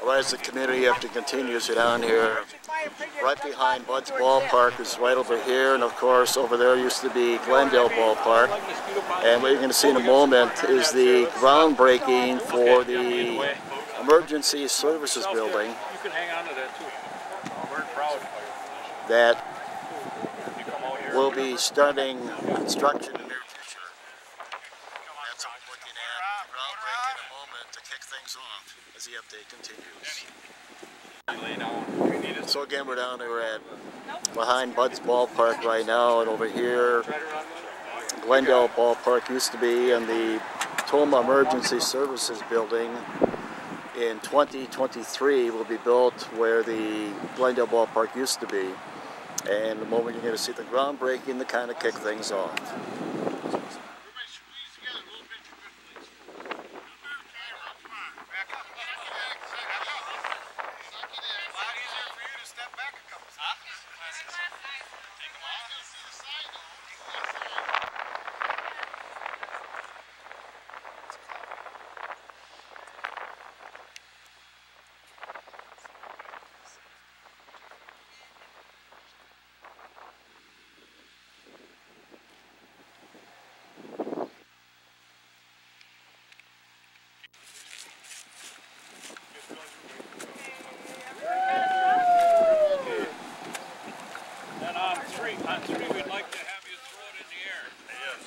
Right as the community effort continues down here, right behind Bud's Ballpark is right over here, and of course over there used to be Glendale Ballpark. And what you're going to see in a moment is the groundbreaking for the Emergency Services Building that will be starting construction in the near future. That's what we're looking at, groundbreaking in a moment to kick things off as the update continues. So again, we're down here at behind Bud's Ballpark right now, and over here Glendale Ballpark used to be, and the Tomah Emergency Services Building in 2023 will be built where the Glendale Ballpark used to be. And in a moment you're going to see the groundbreaking to kind of kick things off. On three, we'd like to have you throw it in the air. Yes.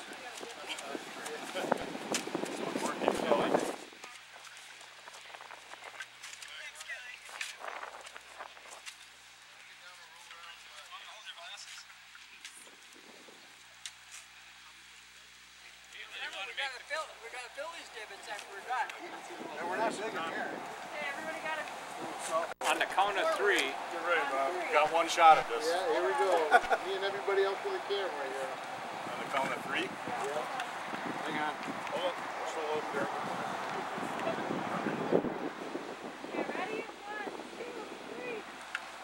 We gotta fill these divots after we're done. No, we're not shaking here. Hey, everybody got it. On the count of three. You're right, Bob. We got one shot at this. Yeah, here we go. Me and everybody else with the camera here. On the count of three? Yeah. Hang on. Hold on. We're still over there. Okay, ready? 1,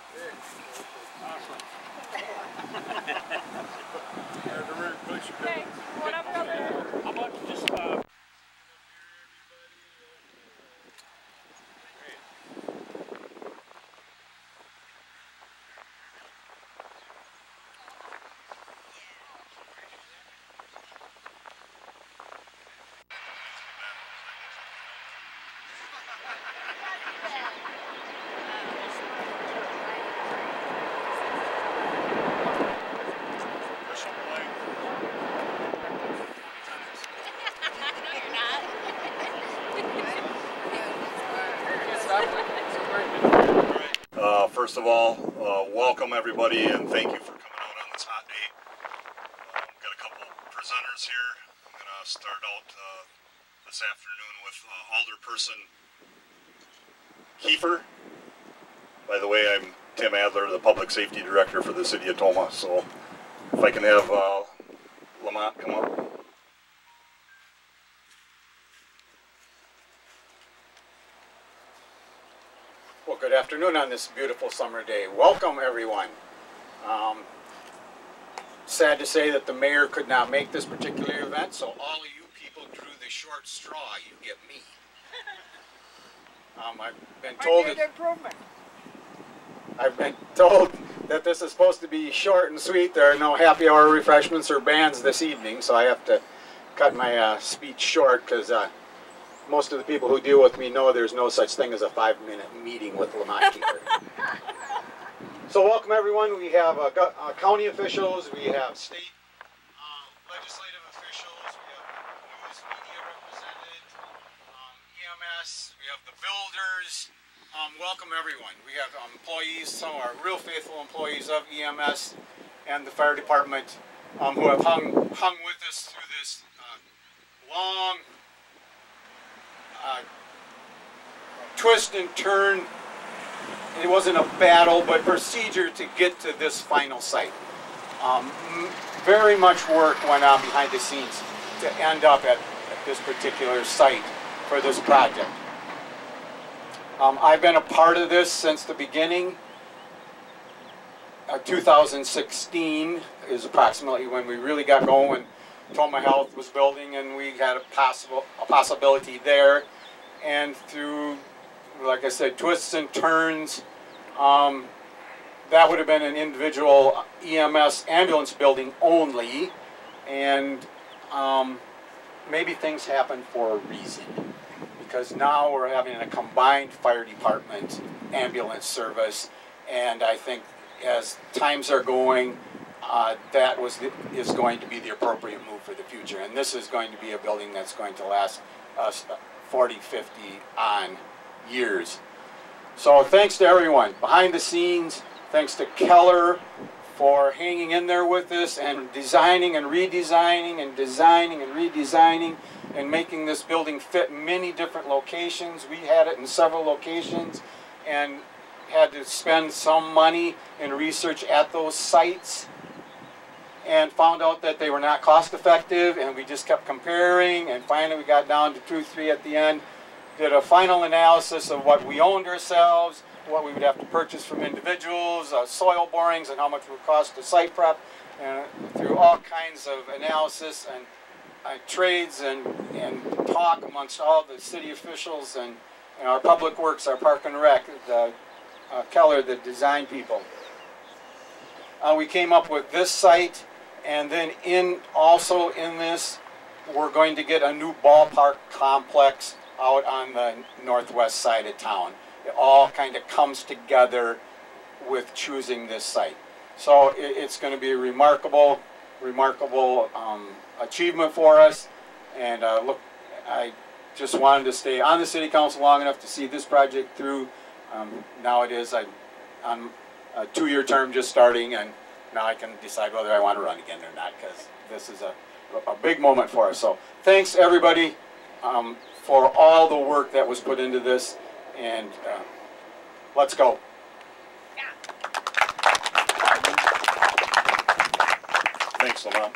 2, 3. Awesome. Okay, whatever other. How about just First of all, welcome everybody and thank you for coming out on this hot day. Got a couple presenters here. I'm going to start out this afternoon with Alderperson Kiefer. By the way, I'm Tim Adler, the Public Safety Director for the City of Tomah. So if I can have Lamont come up. Well, good afternoon on this beautiful summer day. Welcome, everyone. Sad to say that the mayor could not make this particular event, so all of you people drew the short straw. You get me. I've been told that this is supposed to be short and sweet. There are no happy hour refreshments or bands this evening, so I have to cut my speech short because most of the people who deal with me know there's no such thing as a 5-minute meeting with Lamont Keeper. So welcome everyone. We have county officials, we have state legislative officials, we have news media represented, EMS, we have the builders. Welcome everyone. We have employees, some are real faithful employees of EMS and the fire department who have hung with us through this long twist and turn. It wasn't a battle, but procedure to get to this final site. Very much work went on behind the scenes to end up at this particular site for this project. I've been a part of this since the beginning. 2016 is approximately when we really got going, when Tomah Health was building and we had a possibility there. And through like I said, twists and turns. That would have been an individual EMS ambulance building only, and maybe things happen for a reason, because now we're having a combined fire department ambulance service, and I think as times are going, that is going to be the appropriate move for the future, and this is going to be a building that's going to last us 40, 50 on years. So thanks to everyone behind the scenes. Thanks to Keller for hanging in there with us and designing and redesigning and designing and redesigning and making this building fit many different locations. We had it in several locations and had to spend some money in research at those sites and found out that they were not cost effective, and we just kept comparing, and finally we got down to 2, 3 at the end. Did a final analysis of what we owned ourselves, what we would have to purchase from individuals, soil borings, and how much it would cost to site prep, and through all kinds of analysis and trades and talk amongst all the city officials and our public works, our park and rec, Keller, the design people. We came up with this site, and then also in this, we're going to get a new ballpark complex out on the northwest side of town. It all kind of comes together with choosing this site. So it's going to be a remarkable achievement for us. And look, I just wanted to stay on the city council long enough to see this project through. Now it is on a 2-year term just starting, and now I can decide whether I want to run again or not, because this is a big moment for us. So thanks everybody for all the work that was put into this, and let's go. Thanks, Lamont.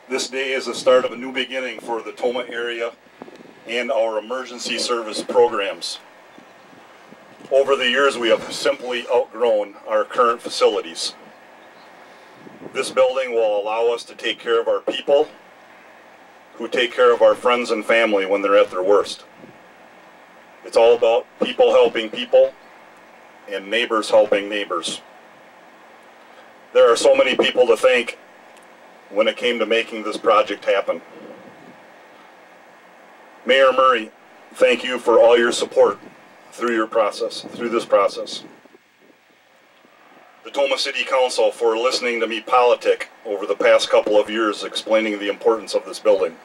This day is the start of a new beginning for the Tomah area and our emergency service programs. Over the years, we have simply outgrown our current facilities. This building will allow us to take care of our people, who take care of our friends and family when they're at their worst. It's all about people helping people and neighbors helping neighbors. There are so many people to thank when it came to making this project happen. Mayor Murray, thank you for all your support through this process. The Tomah City Council for listening to me politic over the past couple of years explaining the importance of this building.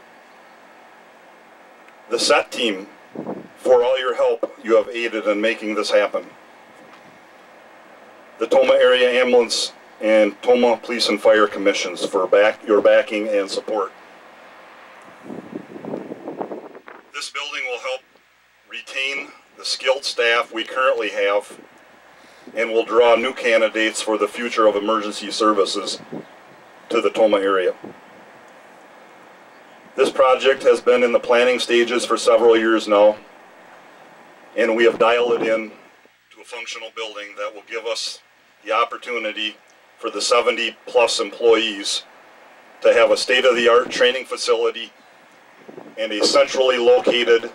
The SET team, for all your help you have aided in making this happen. The Tomah Area Ambulance and Tomah Police and Fire Commissions for your backing and support. This building will help retain the skilled staff we currently have and will draw new candidates for the future of emergency services to the Tomah area. This project has been in the planning stages for several years now, and we have dialed it in to a functional building that will give us the opportunity for the 70+ employees to have a state-of-the-art training facility and a centrally located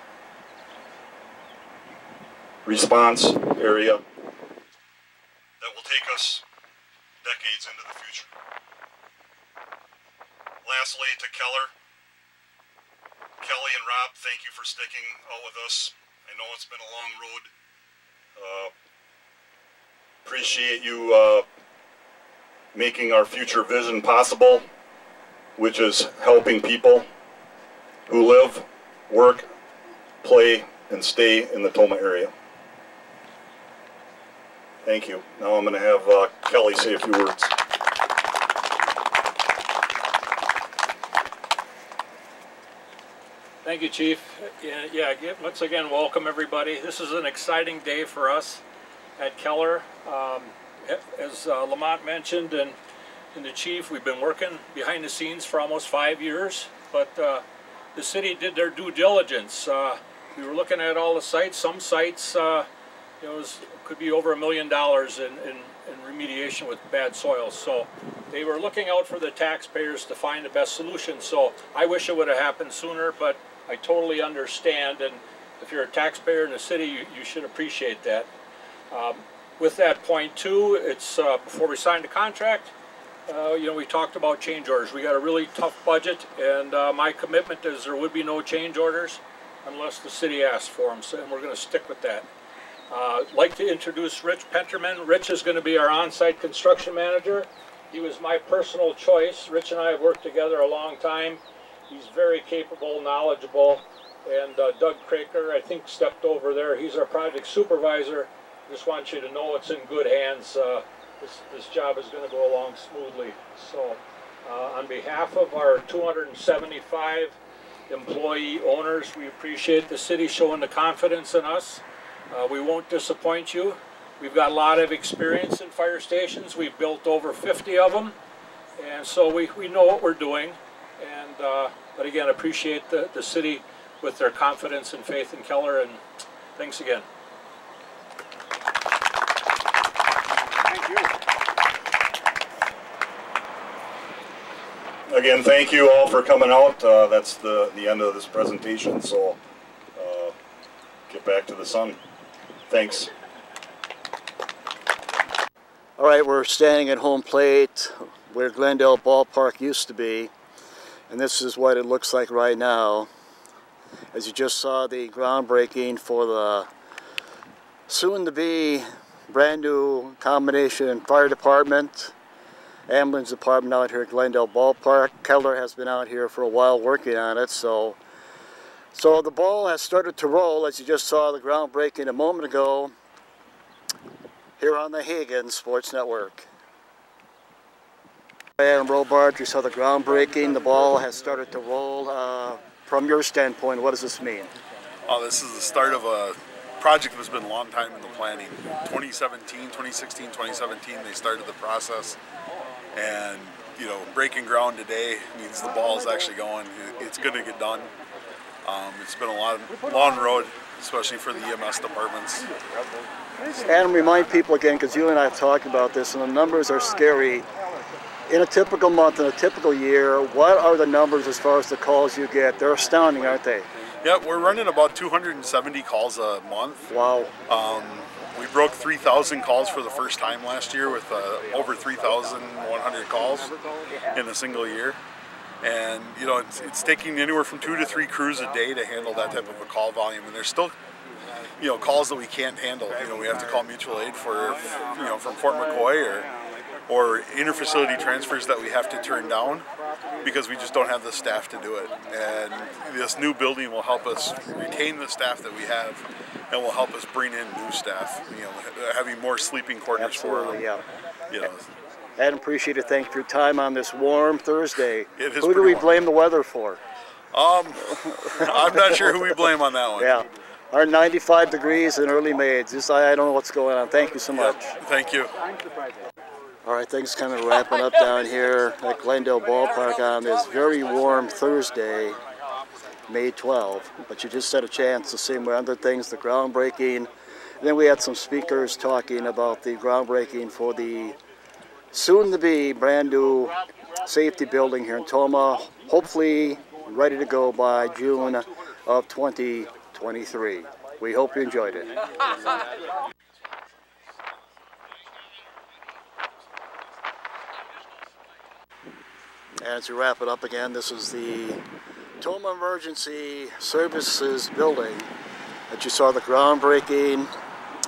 response area that will take us decades into the future. Lastly, to Kelly and Rob, thank you for sticking out with us. I know it's been a long road. Appreciate you making our future vision possible, which is helping people who live, work, play, and stay in the Tomah area. Thank you. Now I'm going to have Kelly say a few words. Thank you, Chief. Yeah, once again, welcome everybody. This is an exciting day for us at Keller. As Lamont mentioned and the Chief, we've been working behind the scenes for almost 5 years, but the city did their due diligence. We were looking at all the sites. Some sites, could be over $1 million in remediation with bad soils. So they were looking out for the taxpayers to find the best solution. So I wish it would have happened sooner, but I totally understand. And if you're a taxpayer in the city, you should appreciate that. With that point too, it's before we signed the contract, you know, we talked about change orders. We got a really tough budget, and my commitment is there would be no change orders unless the city asks for them, so, and we're going to stick with that. I'd like to introduce Rich Penterman. Rich is going to be our on-site construction manager. He was my personal choice. Rich and I have worked together a long time. He's very capable, knowledgeable, and Doug Craker, I think, stepped over there. He's our project supervisor. Just want you to know it's in good hands. This job is going to go along smoothly. So on behalf of our 275 employee owners, we appreciate the city showing the confidence in us. We won't disappoint you. We've got a lot of experience in fire stations. We've built over 50 of them, and so we know what we're doing. And but again, appreciate the city with their confidence and faith in Keller, and thanks again. Again, thank you all for coming out. That's the end of this presentation, so get back to the sun. Thanks. All right, we're standing at home plate where Glendale Ballpark used to be, and this is what it looks like right now. As you just saw, the groundbreaking for the soon-to-be brand new combination fire department, ambulance department out here at Glendale Ballpark. Keller has been out here for a while working on it, so the ball has started to roll, as you just saw the groundbreaking a moment ago here on the Hagen Sports Network. Adam Robart, you saw the groundbreaking. The ball has started to roll. From your standpoint, what does this mean? This is the start of a project that's been a long time in the planning. 2017, 2016, 2017, they started the process. And, you know, breaking ground today means the ball is actually going. It's going to get done. It's been a long road, especially for the EMS departments. And remind people again, because you and I have talked about this, and the numbers are scary. In a typical month, in a typical year, what are the numbers as far as the calls you get? They're astounding, aren't they? Yeah, we're running about 270 calls a month. Wow. We broke 3,000 calls for the first time last year with over 3,100 calls in a single year. And, you know, it's taking anywhere from 2 to 3 crews a day to handle that type of a call volume. And there's still, you know, calls that we can't handle. You know, we have to call mutual aid for, you know, from Fort McCoy or interfacility transfers that we have to turn down because we just don't have the staff to do it. And this new building will help us retain the staff that we have and will help us bring in new staff, you know, having more sleeping quarters. Absolutely, for yeah. You know. Adam, appreciate it. Thank you for your time on this warm Thursday. It is who do we blame the weather for? I'm not sure who we blame on that one. Yeah. Our 95 degrees in early May. Just I don't know what's going on. Thank you so much. Yep. Thank you. All right, things kind of wrapping up down here at Glendale Ballpark on this very warm Thursday, May 12th. But you just had a chance to see other things, the groundbreaking. And then we had some speakers talking about the groundbreaking for the soon-to-be brand new safety building here in Tomah, hopefully ready to go by June of 2023. We hope you enjoyed it. As we wrap it up again, this is the Tomah Emergency Services building that you saw the groundbreaking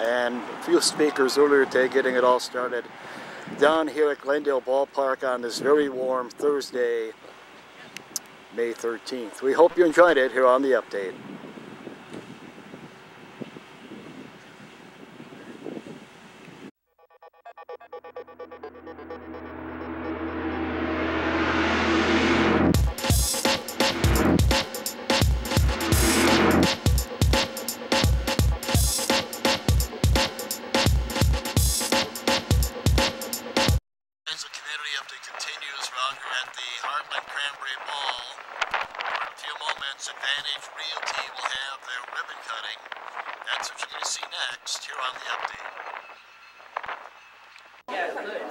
and a few speakers earlier today getting it all started down here at Glendale Ballpark on this very warm Thursday, May 13th. We hope you enjoyed it here on The Update. Advantage Realty will have their ribbon cutting. That's what you're going to see next here on The Update. Yeah, good.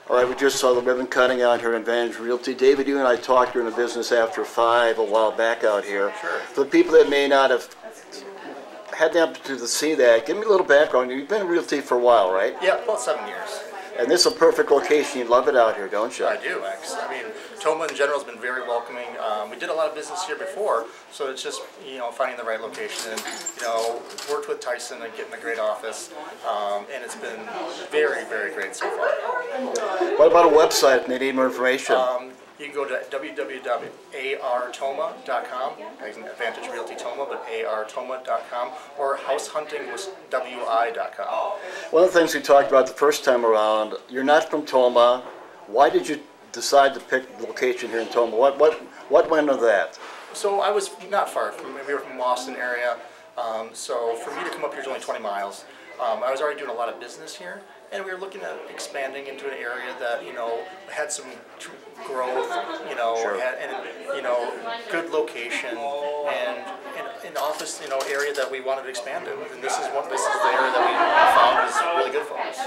All right, we just saw the ribbon cutting out here in Advantage Realty. David, you and I talked during the Business After 5 a while back out here. Sure. For the people that may not have had the opportunity to see that, give me a little background. You've been in realty for a while, right? Yeah, about 7 years. And this is a perfect location. You love it out here, don't you? I do, actually. I mean, Tomah in general has been very welcoming. We did a lot of business here before, so it's just, finding the right location. And, worked with Tyson and getting a great office, and it's been very, very great so far. What about a website if they need more information? You can go to www.artomah.com, Advantage Realty Tomah, but artomah.com, or househuntingwi.com. One of the things we talked about the first time around, you're not from Tomah. Why did you decide to pick the location here in Tomah? What went into that? So I was not far from, we were from the Boston area, so for me to come up here is only 20 miles. I was already doing a lot of business here, and we were looking at expanding into an area that, had some growth, Sure. and good location, and an office, area that we wanted to expand in. And this is the area that we found is really good for us.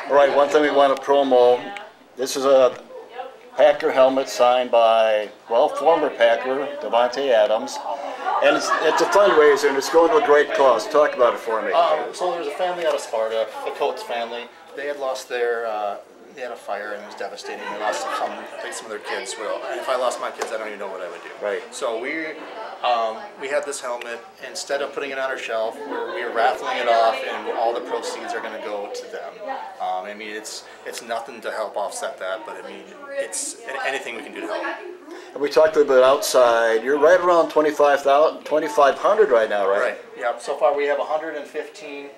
All right, one thing we want to promo, this is a Packer helmet signed by, former Packer, Davante Adams. And it's a fundraiser, and it's going to a great cause. Talk about it for me. So there's a family out of Sparta, the Coates family. They had lost their, they had a fire, and it was devastating. They lost some of their kids. Well, if I lost my kids, I don't even know what I would do. Right. So we had this helmet. Instead of putting it on our shelf, we were raffling it off, and all the proceeds are going to go to them. I mean, it's nothing to help offset that, but I mean, it's anything we can do to help. And we talked a little bit outside. You're right around 2,500 right now, right? Right. Yeah. So far, we have 115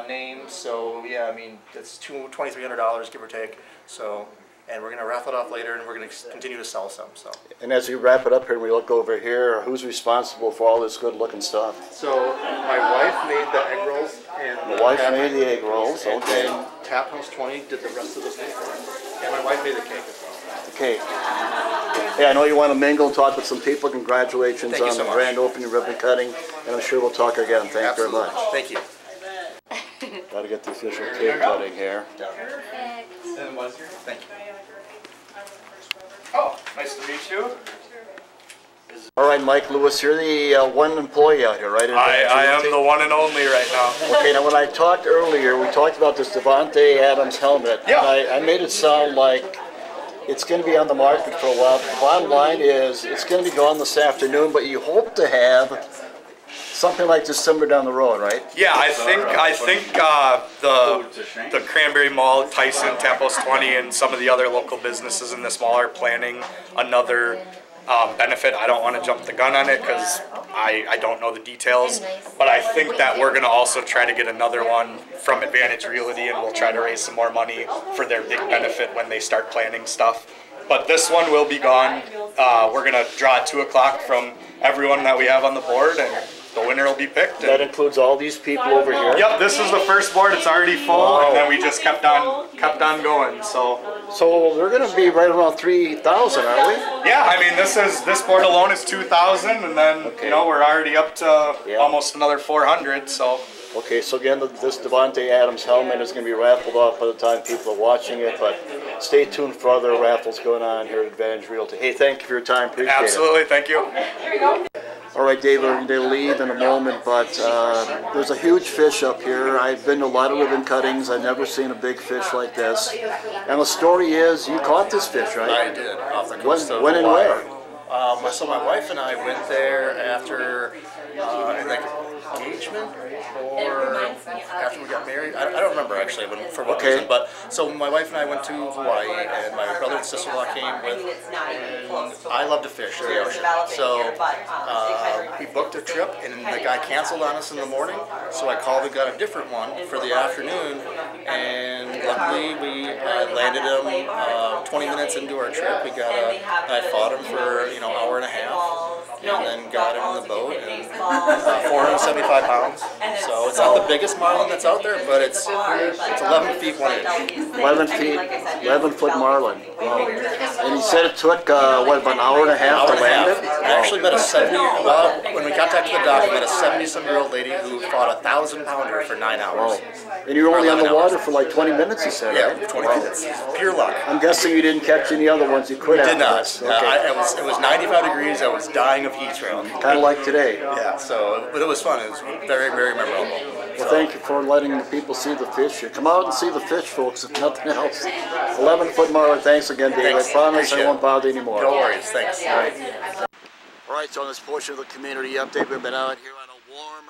names. So yeah, I mean, it's $2,300 give or take. So, and we're going to raffle it off later, and we're going to continue to sell some. So. And as we wrap it up here, we look over here. Who's responsible for all this good-looking stuff? So my wife made the egg rolls, and the wife made the egg rolls. And okay. then Tap House 20 did the rest of the stuff for us. And my wife made the cake as well. The cake. Yeah, I know you want to mingle and talk with some people. Congratulations Thank you on so the much. grand opening ribbon cutting, and I'm sure we'll talk again. Thank you very much. Thank you. Got to get the official cake cutting here. Thank you. Oh, nice to meet you. All right, Mike Lewis, you're the one employee out here, right? I am the one and only right now. Okay, now when I talked earlier, we talked about this Davante Adams helmet. Yeah. And I made it sound like it's going to be on the market for a while. But the bottom line is it's going to be gone this afternoon, but you hope to have something like this similar down the road, right? Yeah, I think the Cranberry Mall, Tyson, Tempos 20, and some of the other local businesses in this mall are planning another benefit. I don't want to jump the gun on it because I don't know the details, but I think that we're going to also try to get another one from Advantage Realty, and we'll try to raise some more money for their big benefit when they start planning stuff. But this one will be gone. We're going to draw at 2 o'clock from everyone that we have on the board, and the winner will be picked. That includes all these people over here? Yep, this is the first board. It's already full, Wow. and then we just kept on going. So we're going to be right around 3,000, aren't we? yeah, I mean this board alone is 2,000, and then Okay. we're already up to Yeah. almost another 400. So Okay, so again, this Davante Adams helmet is going to be raffled off by the time people are watching it, but stay tuned for other raffles going on here at Advantage Realty. Hey, thank you for your time. Appreciate it. absolutely, thank you. All right, David, we're going to leave in a moment, but there's a huge fish up here. I've been to a lot of ribbon cuttings. I've never seen a big fish like this. And the story is, you caught this fish, right? I did, off the coast of When and Hawaii. where? So my wife and I went there after engagement or after we got married. I don't remember actually for what Okay. reason. But so my wife and I went to Hawaii, and my brother and sister-in-law came with. And I love to fish in the ocean, so we booked a trip, and the guy canceled on us in the morning. So I called and got a different one for the afternoon, and luckily we landed him 20 minutes into our trip. I fought him for hour and a half, and then got it in the boat, and 475 pounds. So it's not the biggest marlin that's out there, but it's 11 feet 1 inch. 11-foot marlin. Wow. And he said it took, what, about an hour and a half to land it? I actually met a 70, well, when we contacted the dock, we met a 70-some-year-old lady who fought a 1,000-pounder for 9 hours. Wow. And you were only on the water for like 20 minutes, he said, yeah, right? 20 minutes. Pure luck. I'm guessing you didn't catch any other ones you could have. Did not. Okay. It was 95 degrees. I was dying of heat stroke. Kind of like today. Yeah, so, but it was fun. It was very, very memorable. Well, thank you for letting the people see the fish. Come out and see the fish, folks, if nothing else. 11-foot marlin. Thanks again, Dave. Thanks. I promise Appreciate I won't bother you anymore. No worries. Thanks. All right, so on this portion of the community update, we've been out here on a warm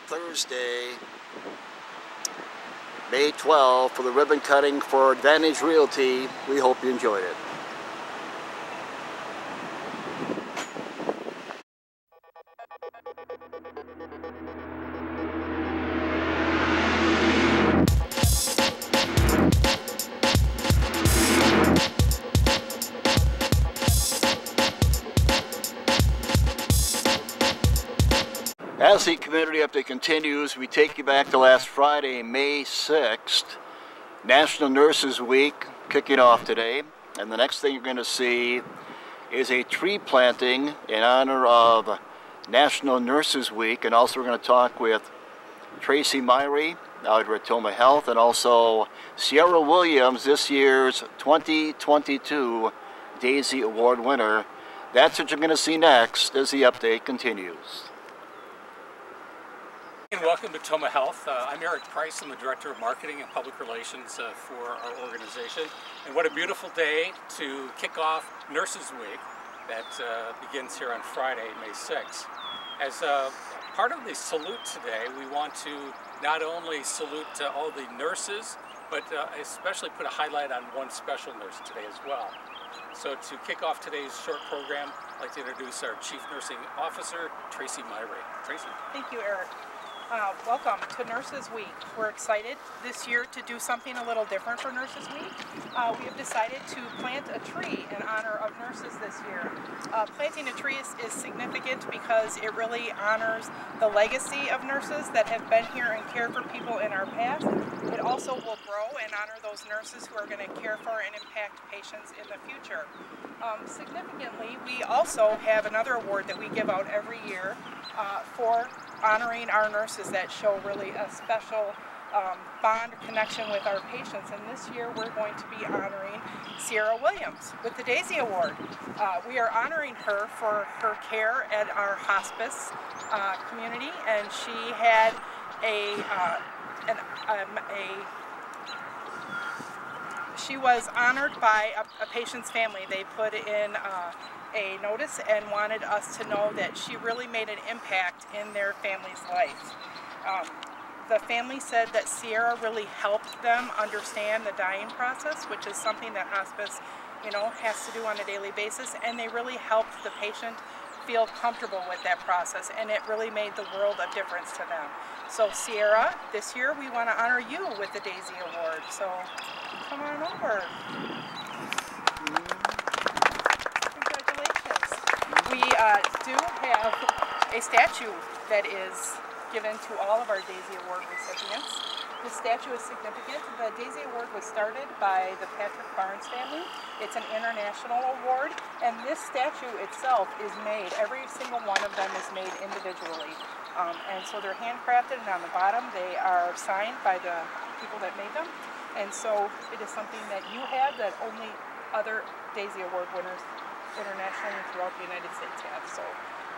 Thursday, May 12th, for the ribbon cutting for Advantage Realty. We hope you enjoyed it. As the community update continues, we take you back to last Friday, May 6th, National Nurses Week kicking off today. And the next thing you're going to see is a tree planting in honor of National Nurses Week. And also we're going to talk with Tracy Myrie out here at Tomah Health, and also Sierra Williams, this year's 2022 Daisy Award winner. That's what you're going to see next as the update continues. And welcome to Tomah Health. I'm Eric Price. I'm the Director of Marketing and Public Relations for our organization. And what a beautiful day to kick off Nurses Week that begins here on Friday, May 6th. As part of the salute today, we want to not only salute all the nurses, but especially put a highlight on one special nurse today as well. So to kick off today's short program, I'd like to introduce our Chief Nursing Officer, Tracy Myrie. Tracy. Thank you, Eric. Welcome to Nurses Week. We're excited this year to do something a little different for Nurses Week. We have decided to plant a tree in honor of nurses this year. Planting a tree is significant because it really honors the legacy of nurses that have been here and cared for people in our past. It also will grow and honor those nurses who are going to care for and impact patients in the future. Significantly, we also have another award that we give out every year for honoring our nurses that show really a special bond connection with our patients. And this year we're going to be honoring Sierra Williams with the Daisy Award. We are honoring her for her care at our hospice community, and she had she was honored by a patient's family. They put in a notice and wanted us to know that she really made an impact in their family's life. The family said that Sierra really helped them understand the dying process, which is something that hospice, has to do on a daily basis, and they really helped the patient feel comfortable with that process, and it really made the world of difference to them. So Sierra, this year we want to honor you with the Daisy Award, so come on over. Congratulations. We do have a statue that is given to all of our Daisy Award recipients. This statue is significant. The Daisy Award was started by the Patrick Barnes family. It's an international award, and this statue itself is made, every single one of them is made individually. And so they're handcrafted, and on the bottom they are signed by the people that made them. And so it is something that you have that only other Daisy Award winners internationally throughout the United States have. So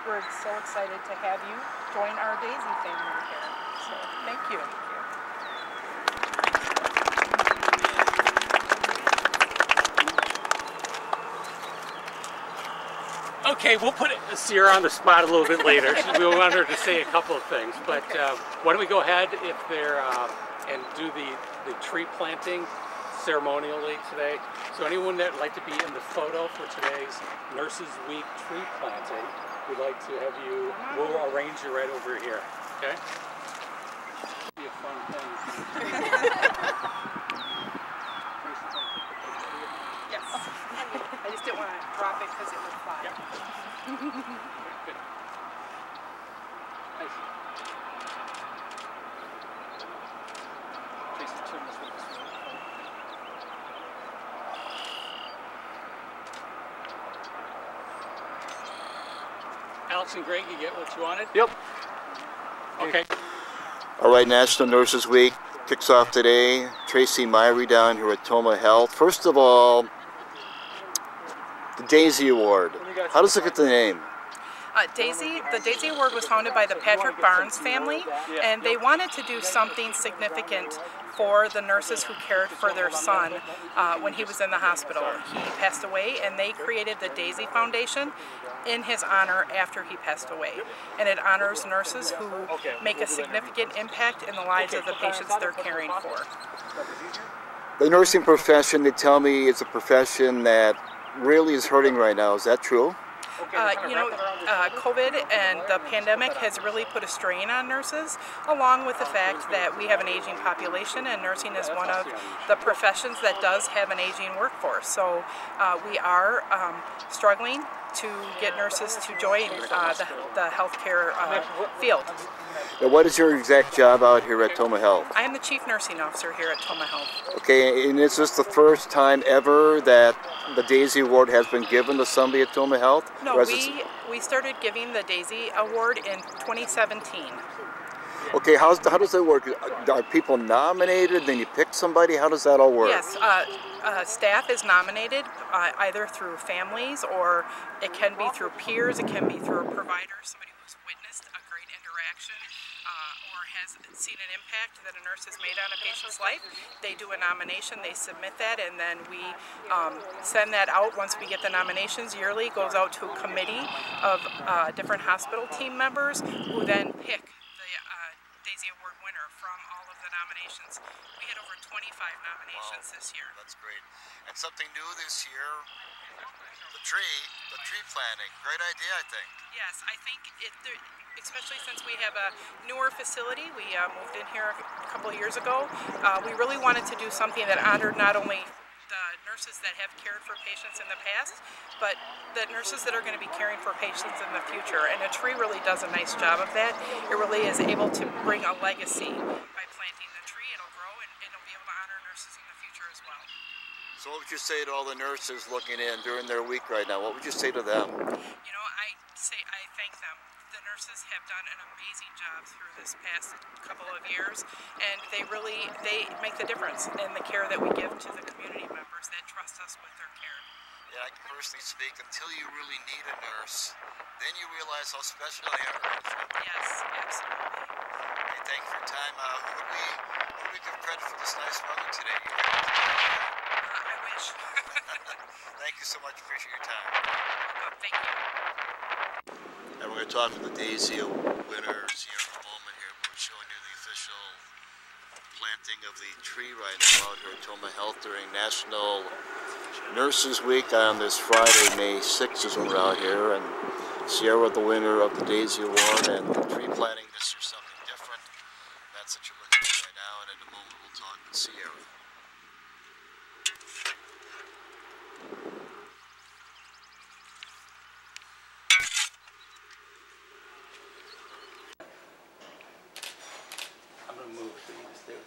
we're so excited to have you join our Daisy family here. So thank you. Okay, we'll put Sierra on the spot a little bit later. We want her to say a couple of things, but why don't we go ahead if they're and do the tree planting ceremonially today. So anyone that would like to be in the photo for today's Nurses Week tree planting, we'd like to have you, we'll arrange you right over here, okay? Be a fun thing. Yes. I just didn't want to drop it because it would fly. Yep. Good. Nice. Tracy, turn this way. Alex and Greg, you get what you wanted? Yep. Okay. All right, National Nurses Week kicks off today. Tracy Myrie down here at Tomah Health. First of all, the Daisy Award. How does it get the name? The Daisy Award was founded by the Patrick Barnes family, and they wanted to do something significant for the nurses who cared for their son when he was in the hospital. He passed away, and they created the Daisy Foundation in his honor after he passed away. And it honors nurses who make a significant impact in the lives of the patients they're caring for. The nursing profession, they tell me, is a profession that really is hurting right now. Is that true? COVID and the pandemic has really put a strain on nurses, along with the fact that we have an aging population, and nursing is one of the professions that does have an aging workforce. So we are struggling to get nurses to join the healthcare field. Now, what is your exact job out here at Tomah Health? I am the Chief Nursing Officer here at Tomah Health. Okay, and is this the first time ever that the Daisy Award has been given to somebody at Tomah Health? No, we started giving the Daisy Award in 2017. Okay, how does that work? Are people nominated, then you pick somebody? How does that all work? Yes, staff is nominated either through families, or it can be through peers, it can be through a provider, somebody who's witnessed a great interaction or has seen an impact that a nurse has made on a patient's life. They do a nomination, they submit that, and then we send that out. Once we get the nominations yearly, it goes out to a committee of different hospital team members who then pick Daisy Award winner from all of the nominations. We had over 25 nominations this year. That's great. And something new this year, the tree planting. Great idea, I think. Yes, I think especially since we have a newer facility, we moved in here a couple of years ago. We really wanted to do something that honored not only the nurses that have cared for patients in the past, but the nurses that are going to be caring for patients in the future. And a tree really does a nice job of that. It really is able to bring a legacy by planting the tree. It'll grow, and it'll be able to honor nurses in the future as well. So what would you say to all the nurses looking in during their week right now? What would you say to them? You know, I thank them. The nurses have done an amazing job through this past couple of years, and they make the difference in the care that we give to the community members that trust us with their care. Yeah, I can personally speak, until you really need a nurse, then you realize how special they are. Yes, absolutely. Hey, thank you for your time. Who would we give credit for this nice weather today? I wish. Thank you so much. Appreciate your time. Thank you. And we're going to talk to the Daisy winners here in a moment here. We're showing you the official planting of the tree right now out here at Tomah Health during National Nurses Week on this Friday, May 6th is when we're out here. And Sierra, the winner of the Daisy Award, and the tree planting this year something different. That's what you're looking at right now, and in a moment we'll talk with Sierra. I'm going to move so you can stay with me.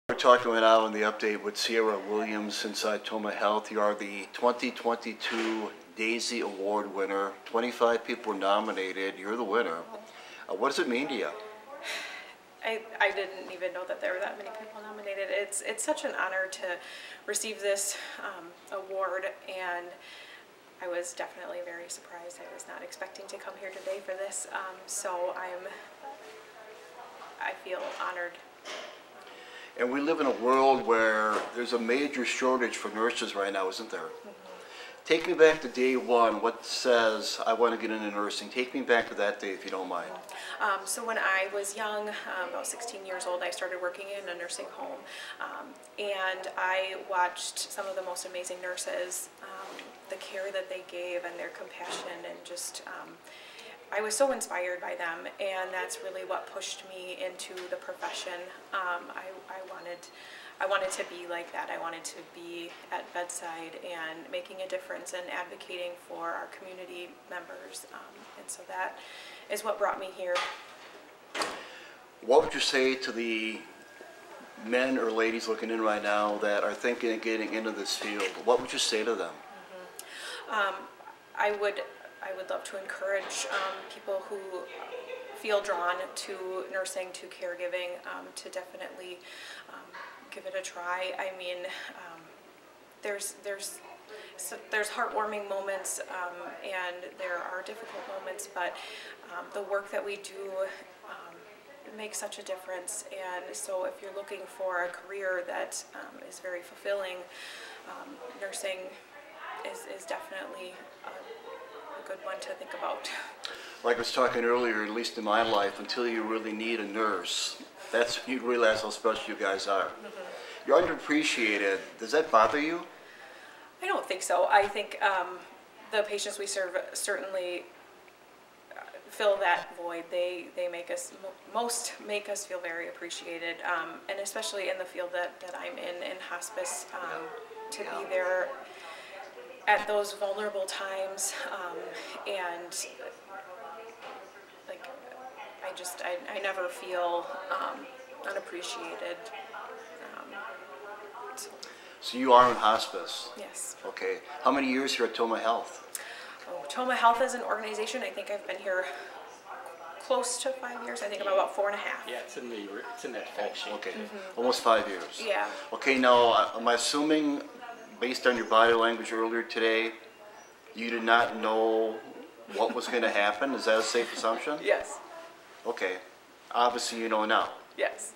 We're talking right now in the update with Sierra Williams inside Tomah Health. You are the 2022 Daisy Award winner. 25 people were nominated. You're the winner. What does it mean to you? I didn't even know that there were that many people nominated. It's such an honor to receive this award, and I was definitely very surprised. I was not expecting to come here today for this, so I feel honored. And we live in a world where there's a major shortage for nurses right now, isn't there? Mm-hmm. Take me back to day one. What says, I want to get into nursing? Take me back to that day, if you don't mind. So when I was young, about 16 years old, I started working in a nursing home. And I watched some of the most amazing nurses, the care that they gave and their compassion, and just I was so inspired by them, and that's really what pushed me into the profession. I wanted to be like that. I wanted to be at bedside and making a difference and advocating for our community members. And so that is what brought me here. What would you say to the men or ladies looking in right now that are thinking of getting into this field? What would you say to them? I would love to encourage people who feel drawn to nursing, to caregiving, to definitely give it a try. I mean, there's heartwarming moments, and there are difficult moments, but the work that we do makes such a difference. And so if you're looking for a career that is very fulfilling, nursing is definitely a good one to think about. Like I was talking earlier, at least in my life, until you really need a nurse, that's when you realize how special you guys are. You're underappreciated. Does that bother you? I don't think so. I think the patients we serve certainly fill that void. They make us, most make us feel very appreciated, and especially in the field that I'm in hospice, to be there at those vulnerable times, and like, I never feel unappreciated. So you are in hospice? Yes. Okay. How many years here at Tomah Health? Oh, Tomah Health as an organization, I think I've been here close to 5 years. I think I'm about 4.5. Yeah, it's in that fact sheet. Okay. Almost 5 years. Yeah. Okay, now, am I assuming, based on your body language earlier today, you did not know what was going to happen? Is that a safe assumption? Yes. Okay. Obviously you know now. Yes.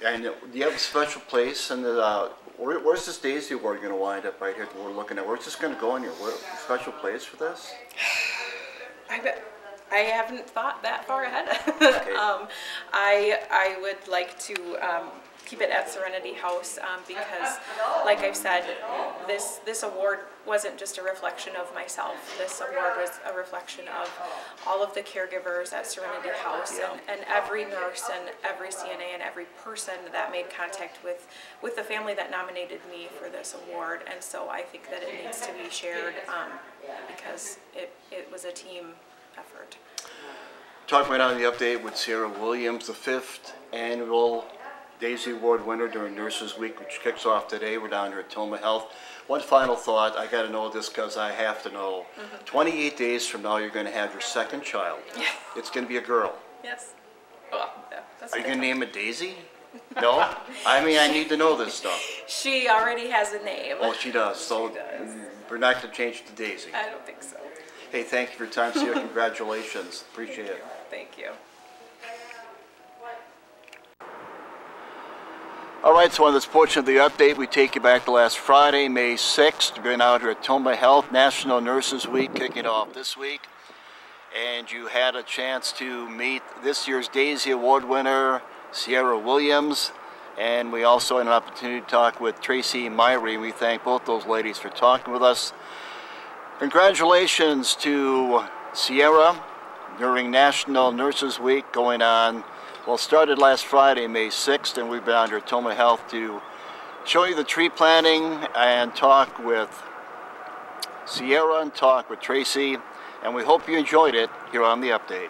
And do you have a special place in the, where's this Daisy Award going to wind up right here that we're looking at? Where's this going to go in here? A special place for this? I haven't thought that far ahead. Okay. I would like to keep it at Serenity House, because, like I've said, this award wasn't just a reflection of myself. This award was a reflection of all of the caregivers at Serenity House, and every nurse and every CNA and every person that made contact with the family that nominated me for this award. And so I think that it needs to be shared, because it was a team effort. Talking right now the update with Sierra Williams, the 5th annual Daisy Award winner during Nurses Week, which kicks off today. We're down here at Tomah Health. One final thought, I got to know this because I have to know. 28 days from now, you're going to have your second child. Yes. It's going to be a girl. Yes. Well, that's Are you going to name it Daisy? No? I mean, I need to know this stuff. She already has a name. Oh, she does. So we're not going to change it to Daisy. I don't think so. Hey, thank you for your time, Sierra. Congratulations. Appreciate it. Thank you. All right, so on this portion of the update, we take you back to last Friday, May 6th. We've been out here at Tomah Health, National Nurses Week, kicking off this week. And you had a chance to meet this year's Daisy Award winner, Sierra Williams. And we also had an opportunity to talk with Tracy Myrie. We thank both those ladies for talking with us. Congratulations to Sierra during National Nurses Week going on. Well, it started last Friday, May 6th, and we've been out here at Tomah Health to show you the tree planting and talk with Sierra and talk with Tracy, and we hope you enjoyed it here on The Update.